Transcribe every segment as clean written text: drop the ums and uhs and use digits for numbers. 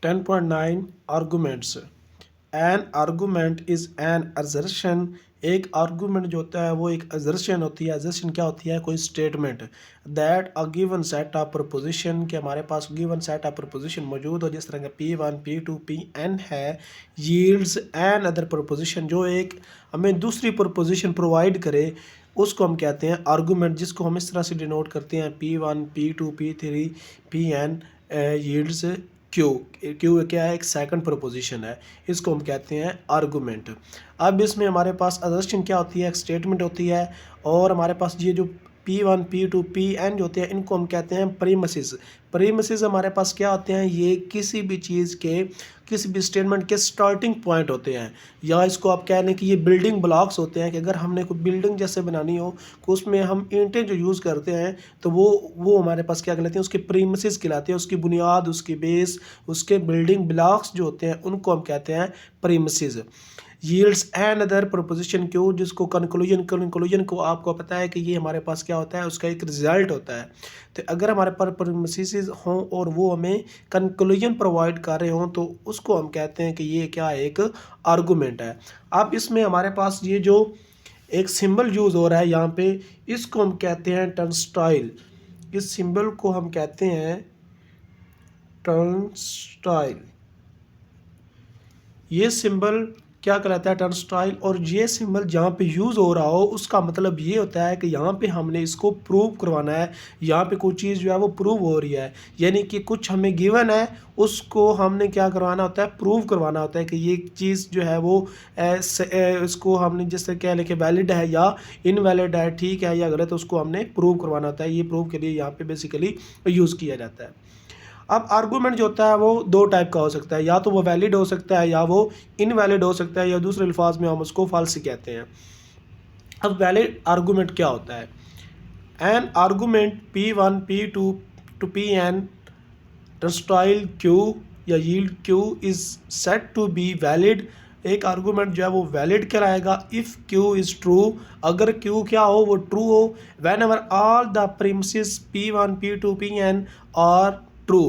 10.9 arguments. N argument is an assertion. एक argument जो होता है वो एक असर्शन होती है। असर्शन क्या होती है? कोई statement that a given set of preposition, के हमारे पास गिवन सेट ऑफ प्रपोजिशन मौजूद हो, जिस तरह का P1 P2 Pn है, यील्ड्स एन अदर प्रपोजिशन, जो एक हमें दूसरी प्रपोजिशन प्रोवाइड करे, उसको हम कहते हैं आर्गूमेंट, जिसको हम इस तरह से डिनोट करते हैं P1 P2 P3 Pn yields Q. Q क्या है? एक सेकंड प्रपोजिशन है, इसको हम कहते हैं आर्गूमेंट। अब इसमें हमारे पास असर्शन क्या होती है? एक स्टेटमेंट होती है, और हमारे पास ये जो P1 P2 Pn जो होते हैं, इनको हम कहते हैं प्रीमिसेस। प्रीमिसेस हमारे पास क्या होते हैं? ये किसी भी चीज़ के, किसी भी स्टेटमेंट के स्टार्टिंग पॉइंट होते हैं, या इसको आप कह लें कि ये बिल्डिंग ब्लॉक्स होते हैं, कि अगर हमने कोई बिल्डिंग जैसे बनानी हो, तो उसमें हम ईंटें जो यूज़ करते हैं, तो वो हमारे पास क्या कहलाते हैं? उसके प्रीमिसेस कहलाते हैं। उसकी बुनियाद, उसकी बेस, उसके बिल्डिंग ब्लॉक्स जो होते हैं, उनको हम कहते हैं premises. Yields an other proposition Q, जिसको कंक्लूजन को आपको पता है कि ये हमारे पास क्या होता है? उसका एक रिजल्ट होता है। तो अगर हमारे पास प्रीमिसेस हों और वो हमें कंक्लूजन प्रोवाइड कर रहे हों, तो उसको हम कहते हैं कि ये क्या है? एक आर्गूमेंट है। अब इसमें हमारे पास ये जो एक सिंबल यूज़ हो रहा है यहाँ पे, इसको हम कहते हैं टर्नस्टाइल। इस सिंबल को हम कहते हैं टर्नस्टाइल। ये सिंबल क्या कहलाता है? टर्नस्टाइल। और ये सिंबल जहाँ पे यूज़ हो रहा हो, उसका मतलब ये होता है कि यहाँ पे हमने इसको प्रूव करवाना है। यहाँ पे कोई चीज़ जो है वो प्रूव हो रही है, यानी कि कुछ हमें गिवन है, उसको हमने क्या करवाना होता है? प्रूव करवाना होता है कि ये चीज़ जो है वो इसको हमने जैसे क्या लिखे, वैलिड है या इनवैलिड है, ठीक है या गलत, उसको हमने प्रूव करवाना होता है। ये प्रूव के लिए यहाँ पे बेसिकली यूज़ किया जाता है। अब आर्गूमेंट जो होता है वो दो टाइप का हो सकता है, या तो वो वैलिड हो सकता है, या वो इनवैलिड हो सकता है, या दूसरे अल्फाज में हम उसको फॉल्स कहते हैं। अब वैलिड आर्गूमेंट क्या होता है? An argument P1 P2 to Pn turnstile Q या yield Q is set to be valid. एक आर्गूमेंट जो है वो वैलिड कहलाएगा इफ़ Q इज़ ट्रू, अगर Q क्या हो? वो ट्रू हो। Whenever all the premises P1 P2 Pn are true.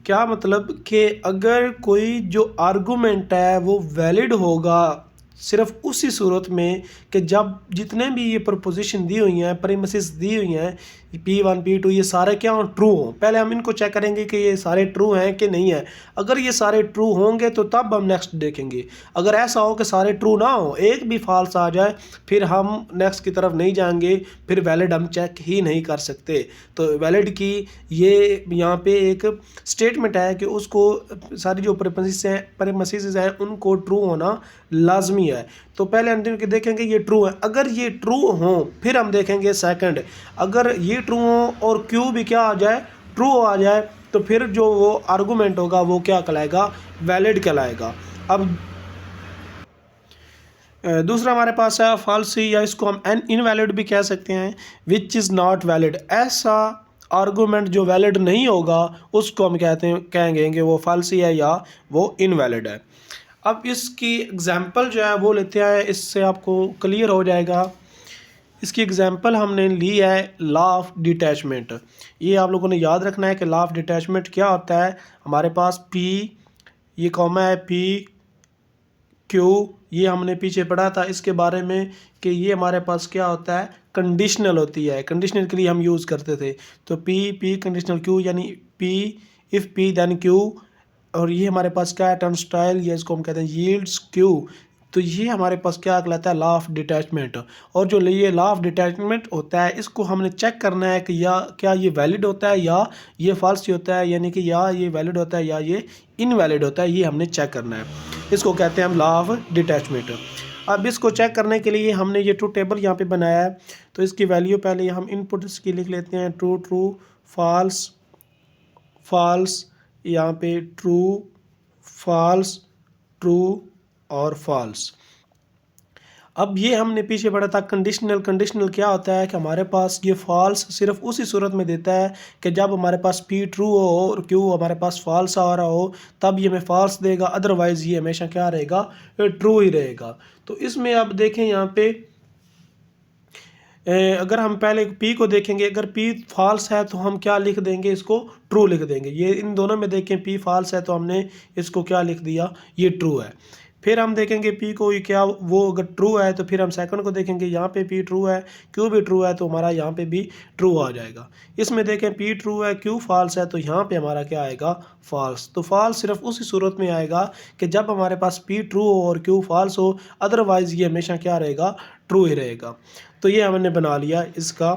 क्या मतलब कि अगर कोई जो आर्गूमेंट है वो वैलिड होगा सिर्फ उसी सूरत में कि जब जितने भी ये प्रपोजिशन दी हुई हैं, प्रीमिसेस दी हुई हैं, P1 P2, ये सारे क्या हों? ट्रू हों। पहले हम इनको चेक करेंगे कि ये सारे ट्रू हैं कि नहीं है। अगर ये सारे ट्रू होंगे तो तब हम नेक्स्ट देखेंगे। अगर ऐसा हो कि सारे ट्रू ना हो, एक भी फॉल्स आ जाए, फिर हम नेक्स्ट की तरफ नहीं जाएंगे, फिर वैलिड हम चेक ही नहीं कर सकते। तो वैलिड की ये यहाँ पे एक स्टेटमेंट है कि उसको सारी जो प्रीमिसेस हैं उनको ट्रू होना लाजमी है। तो पहले हम देखेंगे ये ट्रू है। अगर ये ट्रू हो, फिर हम देखेंगे सेकंड, अगर ये ट्रू हो और क्यू भी क्या आ जाए? ट्रू आ जाए, तो फिर जो वो आर्गूमेंट होगा वो क्या कहलाएगा? वैलिड कहलाएगा। अब दूसरा हमारे पास है फॉल्स, या इसको हम इनवैलिड भी कह सकते हैं, विच इज़ नॉट वैलिड। ऐसा आर्गूमेंट जो वैलिड नहीं होगा उसको हम कहेंगे कि वो फॉल्स है या वो इनवैलिड है। अब इसकी एग्जांपल जो है वो लेते हैं, इससे आपको क्लियर हो जाएगा। इसकी एग्जांपल हमने ली है लॉ ऑफ डिटैचमेंट। ये आप लोगों ने याद रखना है कि लॉ ऑफ डिटैचमेंट क्या होता है। हमारे पास P, ये कॉमा है, P Q, ये हमने पीछे पढ़ा था इसके बारे में कि ये हमारे पास क्या होता है? कंडीशनल होती है। कंडीशनल के लिए हम यूज़ करते थे। तो P कंडीशनल Q, यानी P if P then Q। और ये हमारे पास क्या है? टर्नस्टाइल, या इसको हम कहते हैं यील्ड्स Q। तो ये हमारे पास क्या कहलाता है? Law of detachment. और जो ये लॉ ऑफ डिटैचमेंट होता है, इसको हमने चेक करना है कि या क्या ये वैलिड होता है या ये फॉल्स होता है, यानी कि या ये वैलिड होता है या ये इनवैलिड होता है, ये हमने चेक करना है। इसको कहते हैं हम लॉ ऑफ डिटैचमेंट। अब इसको चेक करने के लिए हमने ये ट्रू टेबल यहाँ पे बनाया है। तो इसकी वैल्यू पहले हम इनपुट इसकी लिख लेते हैं, ट्रू ट्रू, फॉल्स फॉल्स, यहाँ पे ट्रू फॉल्स ट्रू और फॉल्स। अब ये हमने पीछे पढ़ा था कंडीशनल। कंडीशनल क्या होता है कि हमारे पास ये फॉल्स सिर्फ उसी सूरत में देता है कि जब हमारे पास P ट्रू हो और Q हमारे पास फॉल्स आ रहा हो, तब ये हमें फॉल्स देगा, अदरवाइज़ ये हमेशा क्या रहेगा? ट्रू ही रहेगा। तो इसमें आप देखें यहाँ पे अगर हम पहले P को देखेंगे, अगर P फॉल्स है तो हम क्या लिख देंगे, इसको ट्रू लिख देंगे। ये इन दोनों में देखें P फॉल्स है तो हमने इसको क्या लिख दिया, ये ट्रू है। फिर हम देखेंगे P को, ये क्या, वो अगर ट्रू है तो फिर हम सेकंड को देखेंगे, यहाँ पे P ट्रू है, Q भी ट्रू है, तो हमारा यहाँ पे भी ट्रू आ जाएगा। इसमें देखें P ट्रू है, Q फॉल्स है, तो यहाँ पे हमारा क्या आएगा, फॉल्स। तो फॉल्स सिर्फ उसी सूरत में आएगा कि जब हमारे पास P ट्रू हो और Q फॉल्स हो, अदरवाइज़ ये हमेशा क्या रहेगा, ट्रू ही रहेगा। तो ये हमने बना लिया, इसका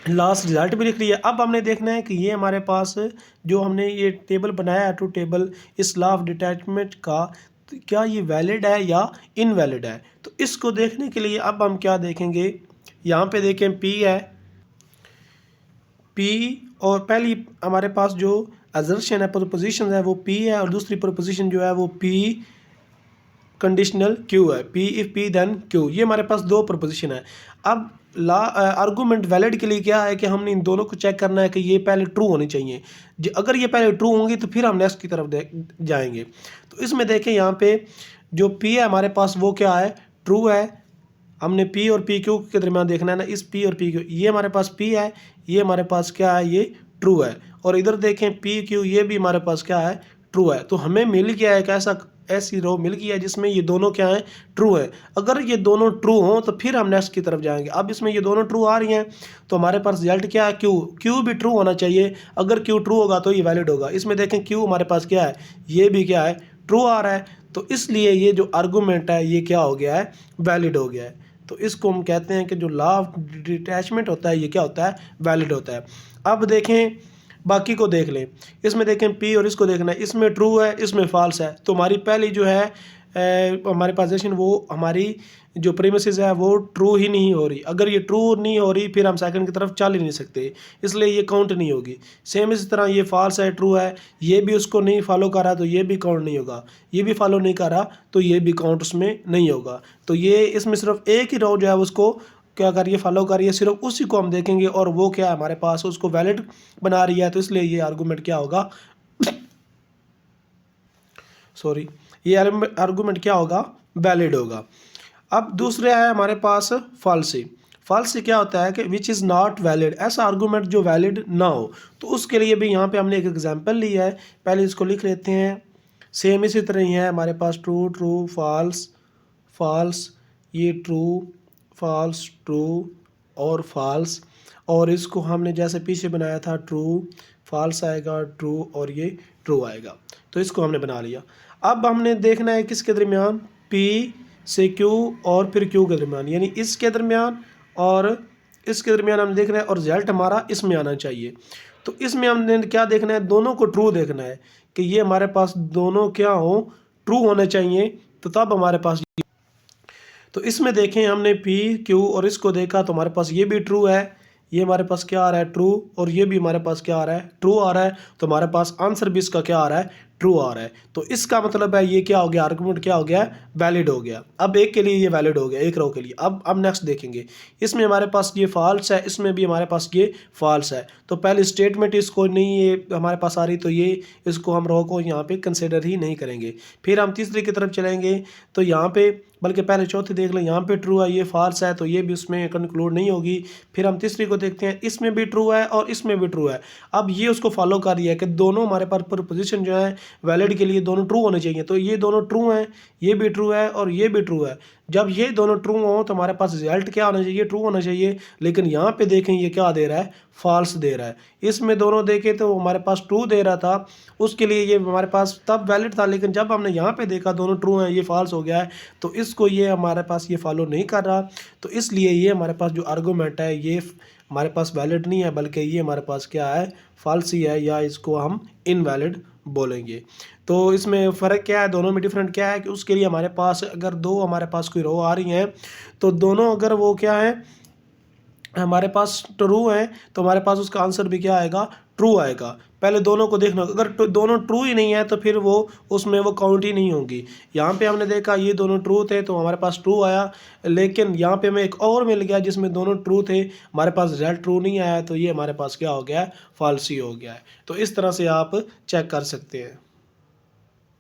लास्ट रिजल्ट भी लिख लिया। अब हमने देखना है कि ये हमारे पास जो हमने ये टेबल बनाया है, ट्रू टेबल, इस लॉ ऑफ डिटैचमेंट का, तो क्या ये वैलिड है या इनवैलिड है। तो इसको देखने के लिए अब हम क्या देखेंगे, यहाँ पे देखें P है, P, और पहली हमारे पास जो असर्शन है, प्रोपोजिशन है, वो P है, और दूसरी प्रोपोजिशन जो है वो P कंडीशनल Q है, P if P then Q। ये हमारे पास दो प्रोपोजिशन है। अब आर्गूमेंट वैलिड के लिए क्या है कि हमने इन दोनों को चेक करना है कि ये पहले ट्रू होनी चाहिए। अगर ये पहले ट्रू होंगी तो फिर हम नेक्स्ट की तरफ जाएंगे। तो इसमें देखें यहाँ पे जो P है हमारे पास वो क्या है, ट्रू है। हमने P और PQ के दरमियान देखना है ना, इस P और PQ, ये हमारे पास P है, ये हमारे पास क्या है, ये ट्रू है। और इधर देखें PQ, ये भी हमारे पास क्या है, ट्रू है। तो हमें मिल गया है ऐसी रो मिल गई है जिसमें ये दोनों क्या हैं, ट्रू है। अगर ये दोनों ट्रू हों तो फिर हम नेक्स्ट की तरफ जाएंगे। अब इसमें ये दोनों ट्रू आ रही हैं तो हमारे पास रिजल्ट क्या है, क्यू भी ट्रू होना चाहिए। अगर क्यू ट्रू होगा तो ये वैलिड होगा। इसमें देखें क्यू हमारे पास क्या है, ये भी क्या है, ट्रू आ रहा है। तो इसलिए ये जो आर्गूमेंट है ये क्या हो गया है, वैलिड हो गया है। तो इसको हम कहते हैं कि जो लॉ ऑफ डिटैचमेंट होता है ये क्या होता है, वैलिड होता है। अब देखें बाकी को देख लें, इसमें देखें P और इसको देखना है, इसमें ट्रू है, इसमें फॉल्स है। तो हमारी पहली जो है हमारे पोजीशन, वो हमारी जो प्रीमिसेस है वो ट्रू ही नहीं हो रही। अगर ये ट्रू नहीं हो रही फिर हम सेकंड की तरफ चल ही नहीं सकते, इसलिए ये काउंट नहीं होगी। सेम इसी तरह ये फॉल्स है, ट्रू है, ये भी उसको नहीं फॉलो कर रहा तो ये भी काउंट नहीं होगा, ये भी फॉलो नहीं कर रहा तो ये भी काउंट उसमें नहीं होगा। तो ये इसमें सिर्फ एक ही रो जो है उसको क्या करिए, फॉलो करिए, सिर्फ उसी को हम देखेंगे और वो क्या है हमारे पास उसको वैलिड बना रही है। तो इसलिए ये आर्गूमेंट क्या होगा, सॉरी, ये आर्गूमेंट क्या होगा, वैलिड होगा। अब दूसरे है हमारे पास फॉल्सी। फॉल्सी क्या होता है कि विच इज़ नॉट वैलिड, ऐसा आर्गूमेंट जो वैलिड ना हो। तो उसके लिए भी यहाँ पे हमने एक एग्जांपल लिया है, पहले इसको लिख लेते हैं। सेम इसी तरह ही है हमारे पास, ट्रू ट्रू फॉल्स फॉल्स, ये ट्रू फॉल्स ट्रू और फॉल्स, और इसको हमने जैसे पीछे बनाया था ट्रू फॉल्स आएगा, ट्रू और ये ट्रू आएगा। तो इसको हमने बना लिया। अब हमने देखना है किसके दरमियान, P से Q और फिर Q के दरमियान, यानी इसके दरमियान और इसके दरमियान हमने देखना है, और रिजल्ट हमारा इसमें आना चाहिए। तो इसमें हमने क्या देखना है, दोनों को ट्रू देखना है कि ये हमारे पास दोनों क्या हो, ट्रू होने चाहिए, तो तब हमारे पास। तो इसमें देखें हमने P Q और इसको देखा तो हमारे पास ये भी ट्रू है, ये हमारे पास क्या आ रहा है, ट्रू, और ये भी हमारे पास क्या आ रहा है, ट्रू आ रहा है। तो हमारे पास आंसर भी इसका क्या आ रहा है, ट्रू आ रहा है। तो इसका मतलब है ये क्या हो गया, आर्गुमेंट क्या हो गया, वैलिड हो गया। अब एक के लिए ये वैलिड हो गया, एक रो के लिए। अब नेक्स्ट देखेंगे, इसमें हमारे पास ये फॉल्स है, इसमें भी हमारे पास ये फॉल्स है। तो पहले स्टेटमेंट इसको नहीं ये हमारे पास आ रही, तो ये इसको हम रो को यहाँ पे कंसिडर ही नहीं करेंगे। फिर हम तीसरी की तरफ चलेंगे, तो यहाँ पे बल्कि पहले चौथी देख लें, यहाँ पे ट्रू है, ये फॉल्स है, तो ये भी उसमें कंक्लूड नहीं होगी। फिर हम तीसरी को देखते हैं, इसमें भी ट्रू है और इसमें भी ट्रू है। अब ये उसको फॉलो कर रही है कि दोनों हमारे पास प्रोपोजिशन जो है वैलिड के लिए दोनों ट्रू होने चाहिए। तो ये दोनों ट्रू हैं, ये भी ट्रू है और ये भी ट्रू है। जब ये दोनों ट्रू हो तो हमारे पास रिजल्ट क्या होना चाहिए, ट्रू होना चाहिए। लेकिन यहाँ पे देखें ये क्या दे रहा है, फॉल्स दे रहा है। इसमें दोनों देखें तो हमारे पास ट्रू दे रहा था, उसके लिए ये हमारे पास तब वैलिड था। लेकिन जब हमने यहाँ पे देखा दोनों ट्रू हैं, ये फॉल्स हो गया है, तो इसको ये हमारे पास ये फॉलो नहीं कर रहा। तो इसलिए ये हमारे पास जो आर्गूमेंट है ये हमारे पास वैलिड नहीं है, बल्कि ये हमारे पास क्या है, फॉल्स ही है, या इसको हम इनवैलिड बोलेंगे। तो इसमें फ़र्क क्या है, दोनों में डिफरेंट क्या है कि उसके लिए हमारे पास अगर दो हमारे पास कोई रो आ रही हैं तो दोनों अगर वो क्या है हमारे पास ट्रू है तो हमारे पास उसका आंसर भी क्या आएगा, ट्रू आएगा। पहले दोनों को देखना, अगर दोनों ट्रू ही नहीं है तो फिर वो उसमें वो काउंट ही नहीं होगी। यहाँ पे हमने देखा ये दोनों ट्रू थे तो हमारे पास ट्रू आया, लेकिन यहाँ पे हमें एक और मिल गया जिसमें दोनों ट्रू थे, हमारे पास रिजल्ट ट्रू नहीं आया, तो ये हमारे पास क्या हो गया, फॉल्स ही हो गया है। तो इस तरह से आप चेक कर सकते हैं।